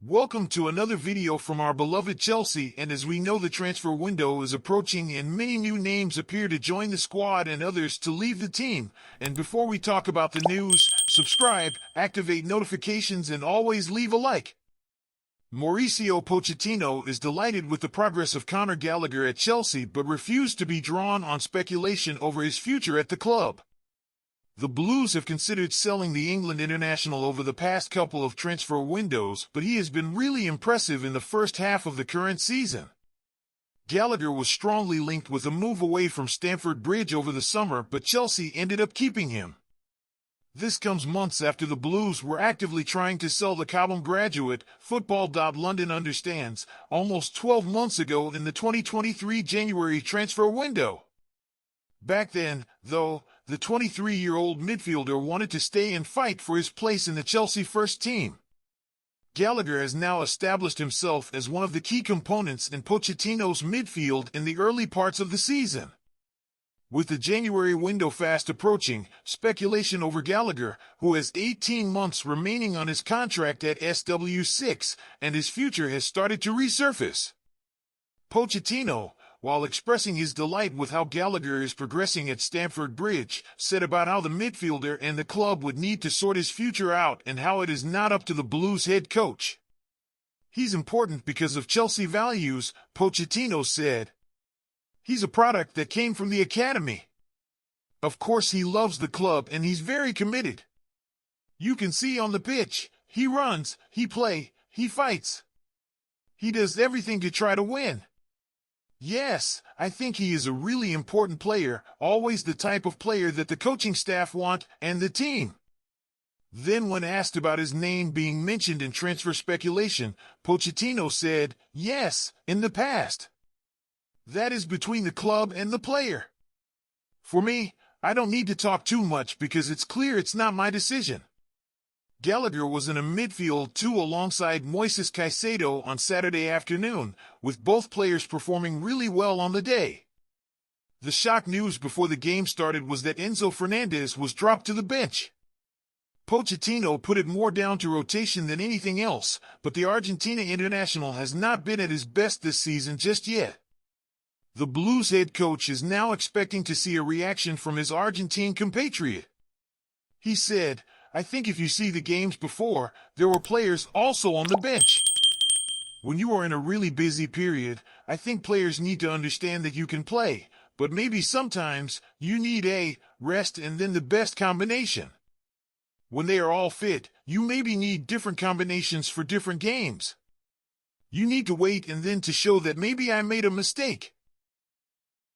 Welcome to another video from our beloved Chelsea, and as we know the transfer window is approaching and many new names appear to join the squad and others to leave the team. And before we talk about the news, subscribe, activate notifications and always leave a like. Mauricio Pochettino is delighted with the progress of Conor Gallagher at Chelsea but refused to be drawn on speculation over his future at the club. The Blues have considered selling the England international over the past couple of transfer windows, but he has been really impressive in the first half of the current season. Gallagher was strongly linked with a move away from Stamford Bridge over the summer, but Chelsea ended up keeping him. This comes months after the Blues were actively trying to sell the Cobham graduate. Football.London understands, almost 12 months ago in the 2023 January transfer window. Back then, though, the 23-year-old midfielder wanted to stay and fight for his place in the Chelsea first team. Gallagher has now established himself as one of the key components in Pochettino's midfield in the early parts of the season. With the January window fast approaching, speculation over Gallagher, who has 18 months remaining on his contract at SW6, and his future has started to resurface. Pochettino, while expressing his delight with how Gallagher is progressing at Stamford Bridge, said about how the midfielder and the club would need to sort his future out and how it is not up to the Blues head coach. "He's important because of Chelsea values," Pochettino said. "He's a product that came from the academy. Of course he loves the club and he's very committed. You can see on the pitch, he runs, he plays, he fights. He does everything to try to win. Yes, I think he is a really important player, always the type of player that the coaching staff want and the team." Then when asked about his name being mentioned in transfer speculation, Pochettino said, "Yes, in the past. That is between the club and the player. For me, I don't need to talk too much because it's clear it's not my decision." Gallagher was in a midfield two alongside Moises Caicedo on Saturday afternoon, with both players performing really well on the day. The shock news before the game started was that Enzo Fernandez was dropped to the bench. Pochettino put it more down to rotation than anything else, but the Argentina international has not been at his best this season just yet. The Blues head coach is now expecting to see a reaction from his Argentine compatriot. He said, "I think if you see the games before, there were players also on the bench. When you are in a really busy period, I think players need to understand that you can play, but maybe sometimes you need a rest and then the best combination. When they are all fit, you maybe need different combinations for different games. You need to wait and then to show that maybe I made a mistake."